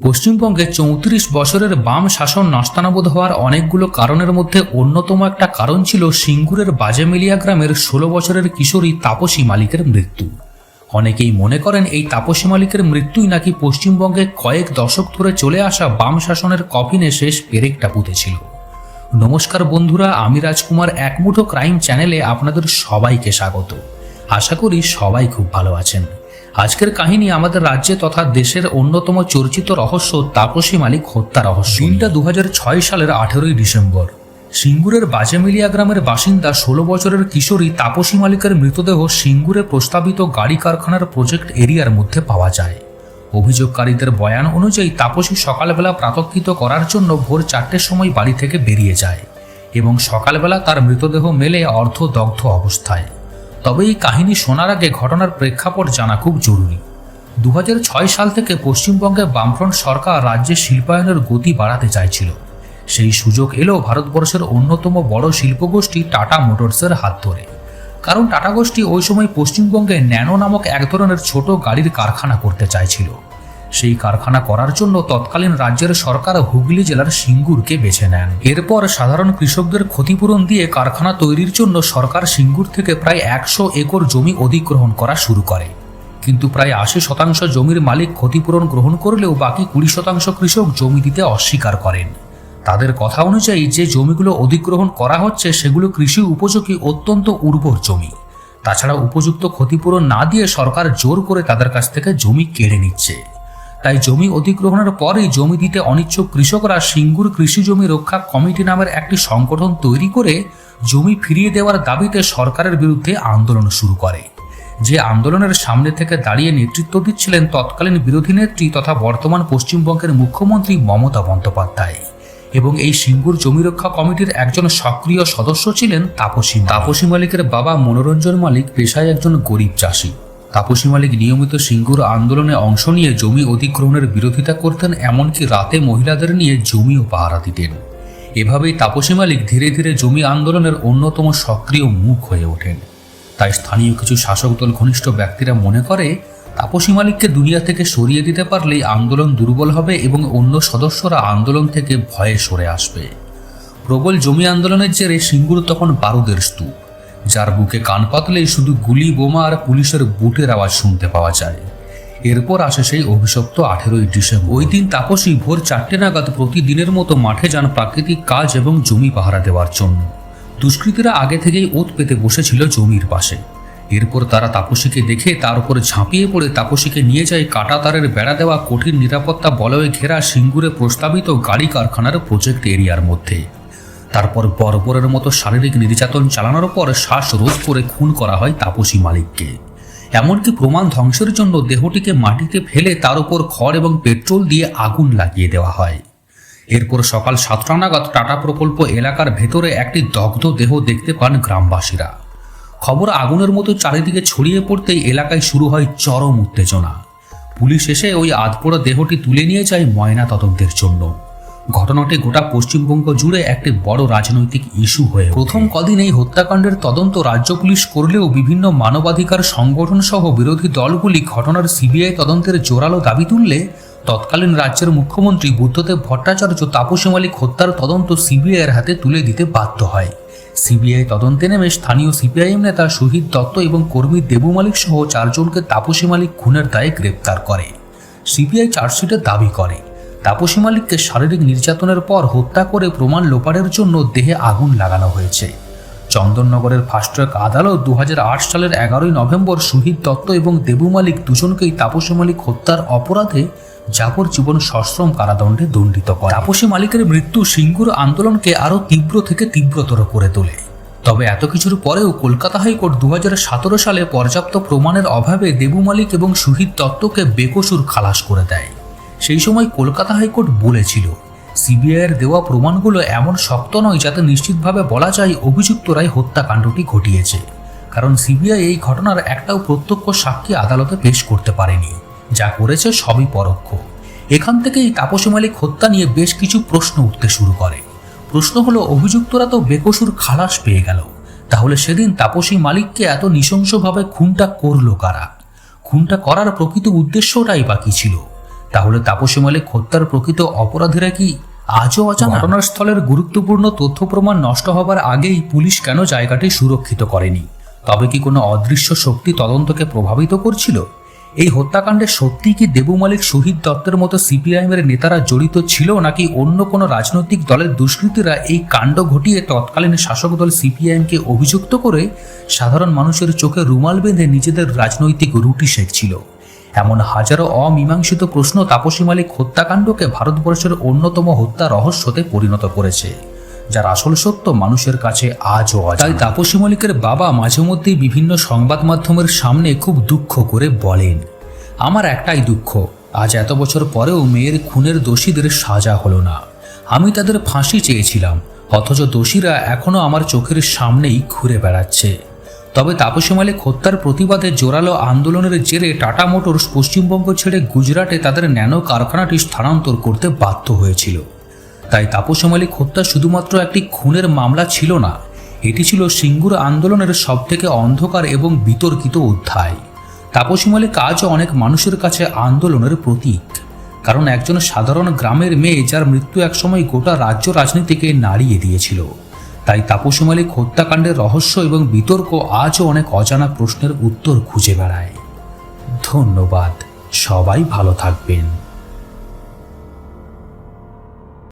পশ্চিমবঙ্গে ৩৪ বছরের বাম শাসন নাস্তানাবুদ হওয়ার অনেকগুলো কারণের মধ্যে অন্যতম একটা কারণ ছিল সিঙ্গুরের বাজেমিলিয়া গ্রামের ১৬ বছরের কিশোরী তাপসী মালিকের মৃত্যু। অনেকেই মনে করেন এই তাপসী মালিকের মৃত্যুই নাকি পশ্চিমবঙ্গে কয়েক দশক ধরে চলে আসা বাম শাসনের কফিনে শেষ পেরেকটা পুঁতেছিল। নমস্কার বন্ধুরা, আমি রাজকুমার একমুঠো ক্রাইম চ্যানেলে আপনাদের সবাইকে স্বাগত। আশা করি সবাই খুব ভালো আছেন। আজকের কাহিনী আমাদের রাজ্যে তথা দেশের অন্যতম চর্চিত রহস্য তাপসী মালিক হত্যা রহস্য। দিনটা ২০০৬ সালের ১৮ই ডিসেম্বর। সিঙ্গুরের বাজেমিলিয়া গ্রামের বাসিন্দা ১৬ বছরের কিশোরী তাপসী মালিকের মৃতদেহ সিঙ্গুরে প্রস্তাবিত গাড়ি কারখানার প্রজেক্ট এরিয়ার মধ্যে পাওয়া যায়। অভিযোগকারীদের বয়ান অনুযায়ী তাপসী সকালবেলা প্রাতঃকৃত করার জন্য ভোর ৪টের সময় বাড়ি থেকে বেরিয়ে যায় এবং সকালবেলা তার মৃতদেহ মেলে অর্ধদগ্ধ অবস্থায়। তবে এই কাহিনী শোনার আগে ঘটনার প্রেক্ষাপট জানা খুব জরুরি। ২০০৬ সাল থেকে পশ্চিমবঙ্গে বামফ্রন্ট সরকার রাজ্যে শিল্পায়নের গতি বাড়াতে চাইছিল। সেই সুযোগ এলো ভারতবর্ষের অন্যতম বড় শিল্পগোষ্ঠী টাটা মোটরসের হাত ধরে। কারণ টাটা গোষ্ঠী ওই সময় পশ্চিমবঙ্গে ন্যানো নামক এক ধরনের ছোট গাড়ির কারখানা করতে চাইছিল। সেই কারখানা করার জন্য তৎকালীন রাজ্যের সরকার হুগলি জেলার সিঙ্গুরকে বেছে নেন। এরপর সাধারণ কৃষকদের ক্ষতিপূরণ দিয়ে কারখানা তৈরির জন্য সরকার সিঙ্গুর থেকে প্রায় ১০০ একর জমি অধিগ্রহণ করা শুরু করে। কিন্তু প্রায় ৮০% জমির মালিক ক্ষতিপূরণ গ্রহণ করলেও বাকি ২০% কৃষক জমি দিতে অস্বীকার করেন। তাদের কথা অনুযায়ী যে জমিগুলো অধিগ্রহণ করা হচ্ছে সেগুলো কৃষি উপযোগী অত্যন্ত উর্বর জমি। তাছাড়া উপযুক্ত ক্ষতিপূরণ না দিয়ে সরকার জোর করে তাদের কাছ থেকে জমি কেড়ে নিচ্ছে। তাই জমি অধিগ্রহণের পরেই জমি দিতে অনিচ্ছুক কৃষকরা সিঙ্গুর কৃষি জমি রক্ষা কমিটি নামের একটি সংগঠন তৈরি করে জমি ফিরিয়ে দেওয়ার দাবিতে সরকারের বিরুদ্ধে আন্দোলন শুরু করে। যে আন্দোলনের সামনে থেকে দাঁড়িয়ে নেতৃত্ব দিচ্ছিলেন তৎকালীন বিরোধী নেত্রী তথা বর্তমান পশ্চিমবঙ্গের মুখ্যমন্ত্রী মমতা বন্দ্যোপাধ্যায়। এবং এই সিঙ্গুর জমি রক্ষা কমিটির একজন সক্রিয় সদস্য ছিলেন তাপসী মালিকের বাবা মনোরঞ্জন মালিক পেশায় একজন গরিব চাষি। তাপসী মালিক নিয়মিত সিঙ্গুর আন্দোলনে অংশ নিয়ে জমি অধিগ্রহণের বিরোধিতা করতেন, এমনকি রাতে মহিলাদের নিয়ে জমিও পাহারা দিতেন। এভাবেই তাপসী মালিক ধীরে ধীরে জমি আন্দোলনের অন্যতম সক্রিয় মুখ হয়ে ওঠেন। তাই স্থানীয় কিছু শাসক দল ঘনিষ্ঠ ব্যক্তিরা মনে করে তাপসী মালিককে দুনিয়া থেকে সরিয়ে দিতে পারলেই আন্দোলন দুর্বল হবে এবং অন্য সদস্যরা আন্দোলন থেকে ভয়ে সরে আসবে। প্রবল জমি আন্দোলনের জেরে সিঙ্গুর তখন বারুদের স্তূপ, যার বুকে কান পাতলেই শুধু গুলি, বোমা আর পুলিশের বুটের আওয়াজ শুনতে পাওয়া যায়। এরপর আসে সেই অভিশপ্ত ১৮ই ডিসেম্বর। ওই দিন তাপসী ভোর ৪টে নাগাদ প্রতিদিনের মতো মাঠে যান প্রাকৃতিক কাজ এবং জমি পাহারা দেওয়ার জন্য। দুষ্কৃতীরা আগে থেকেই ওত পেতে বসেছিল জমির পাশে। এরপর তারা তাপসীকে দেখে তার উপর ঝাঁপিয়ে পড়ে তাপসীকে নিয়ে যায় কাটা তারের বেড়া দেওয়া কঠিন নিরাপত্তা বলয়ে ঘেরা সিঙ্গুরে প্রস্তাবিত গাড়ি কারখানার প্রজেক্ট এরিয়ার মধ্যে। তারপর বর্বরের মতো শারীরিক নির্যাতন চালানোর পর শ্বাসরোধ করে খুন করা হয় তাপসী মালিককে। এমনকি প্রমাণ ধ্বংসের জন্য দেহটিকে মাটিতে ফেলে তার উপর খড় এবং পেট্রোল দিয়ে আগুন লাগিয়ে দেওয়া হয়। এরপর সকাল ৭টা নাগাদ টাটা প্রকল্প এলাকার ভেতরে একটি দগ্ধ দেহ দেখতে পান গ্রামবাসীরা। খবর আগুনের মতো চারিদিকে ছড়িয়ে পড়তেই এলাকায় শুরু হয় চরম উত্তেজনা। পুলিশ এসে ওই আধপোড়া দেহটি তুলে নিয়ে যায় ময়না তদন্তের জন্য। ঘটনাটি গোটা পশ্চিমবঙ্গ জুড়ে একটি বড় রাজনৈতিক ইস্যু হয়ে প্রথম কদিন এই হত্যাকাণ্ডের তদন্ত রাজ্য পুলিশ করলেও বিভিন্ন মানবাধিকার সংগঠন সহ বিরোধী দলগুলি ঘটনার সিবিআই তদন্তের জোরালো দাবি তুললে তৎকালীন রাজ্যের মুখ্যমন্ত্রী বুদ্ধদেব ভট্টাচার্য তাপসী মালিক হত্যার তদন্ত সিবিআইয়ের হাতে তুলে দিতে বাধ্য হয়। সিবিআই তদন্তে নেমে স্থানীয় সিপিআইএম নেতা শহীদ দত্ত এবং কর্মী দেবু মালিক সহ ৪ জনকে তাপসী মালিক খুনের দায়ে গ্রেপ্তার করে। সিবিআই চার্জশিটে দাবি করে তাপসী মালিককে শারীরিক নির্যাতনের পর হত্যা করে প্রমাণ লোপাটের জন্য দেহে আগুন লাগানো হয়েছে। চন্দননগরের ফাস্ট ট্র্যাক আদালত ২০০৮ সালের ১১ই নভেম্বর শহীদ দত্ত এবং দেবু মালিক দুজনকেই তাপসী মালিক হত্যার অপরাধে যাবজ্জীবন সশ্রম কারাদণ্ডে দণ্ডিত করে। তাপসী মালিকের মৃত্যু সিঙ্গুর আন্দোলনকে আরও তীব্র থেকে তীব্রতর করে তোলে। তবে এত কিছুর পরেও কলকাতা হাইকোর্ট ২০১৭ সালে পর্যাপ্ত প্রমাণের অভাবে দেবু মালিক এবং শহীদ দত্তকে বেকসুর খালাস করে দেয়। সেই সময় কলকাতা হাইকোর্ট বলেছিল সিবিআইয়ের দেওয়া প্রমাণগুলো এমন শক্ত নয় যাতে নিশ্চিতভাবে বলা যায় অভিযুক্তরাই হত্যাকাণ্ডটি ঘটিয়েছে, কারণ সিবিআই এই ঘটনার একটাও প্রত্যক্ষ সাক্ষী আদালতে পেশ করতে পারেনি, যা করেছে সবই পরোক্ষ। এখান থেকেই তাপসী মালিক হত্যা নিয়ে বেশ কিছু প্রশ্ন উঠতে শুরু করে। প্রশ্ন হলো, অভিযুক্তরা তো বেকসুর খালাস পেয়ে গেল, তাহলে সেদিন তাপসী মালিককে এত নৃশংসভাবে খুনটা করলো কারা? খুনটা করার প্রকৃত উদ্দেশ্যটাই বা কী ছিল? তাহলে তাপসী মালিক হত্যার প্রকৃত অপরাধীরা কি আজও অজানা? ঘটনাস্থলের গুরুত্বপূর্ণ তথ্য প্রমাণ নষ্ট হবার আগেই পুলিশ কেন জায়গাটি সুরক্ষিত করেনি? তবে কি কোনো অদৃশ্য শক্তি তদন্তকে প্রভাবিত করছিল? এই হত্যাকাণ্ডে সত্যি কি দেবু মালিক, শহীদ দত্তের মতো সিপিআইএমের নেতারা জড়িত ছিল, নাকি অন্য কোনো রাজনৈতিক দলের দুষ্কৃতীরা এই কাণ্ড ঘটিয়ে তৎকালীন শাসক দল সিপিআইএমকে অভিযুক্ত করে সাধারণ মানুষের চোখে রুমাল বেঁধে নিজেদের রাজনৈতিক রুটি সেঁকছিল? এমন হাজারো অমীমাংসিত প্রশ্ন তাপসী মালিক হত্যাকাণ্ডকে ভারতবর্ষের অন্যতম হত্যা রহস্যতে পরিণত করেছে, যার আসল সত্য মানুষের কাছে আজও অজানা। তাই তাপসী মালিকের বাবা মাঝে মধ্যেই বিভিন্ন সংবাদ মাধ্যমের সামনে খুব দুঃখ করে বলেন, আমার একটাই দুঃখ, আজ এত বছর পরেও মেয়ের খুনের দোষীদের সাজা হলো না। আমি তাদের ফাঁসি চেয়েছিলাম, অথচ দোষীরা এখনো আমার চোখের সামনেই ঘুরে বেড়াচ্ছে। তবে তাপসী মালিক হত্যার প্রতিবাদে জোরালো আন্দোলনের জেরে টাটা মোটরস পশ্চিমবঙ্গ ছেড়ে গুজরাটে তাদের ন্যানো কারখানাটি স্থানান্তর করতে বাধ্য হয়েছিল। তাই তাপসী মালিক হত্যা শুধুমাত্র একটি খুনের মামলা ছিল না, এটি ছিল সিঙ্গুর আন্দোলনের সবথেকে অন্ধকার এবং বিতর্কিত অধ্যায়। তাপসী মালিক আজও অনেক মানুষের কাছে আন্দোলনের প্রতীক, কারণ একজন সাধারণ গ্রামের মেয়ে যার মৃত্যু একসময় গোটা রাজ্য রাজনীতিকে নাড়িয়ে দিয়েছিল। তাই তাপসী মালিক হত্যাকাণ্ডের রহস্য এবং বিতর্ক আজও অনেক অজানা প্রশ্নের উত্তর খুঁজে বেড়ায়। ধন্যবাদ, সবাই ভালো থাকবেন।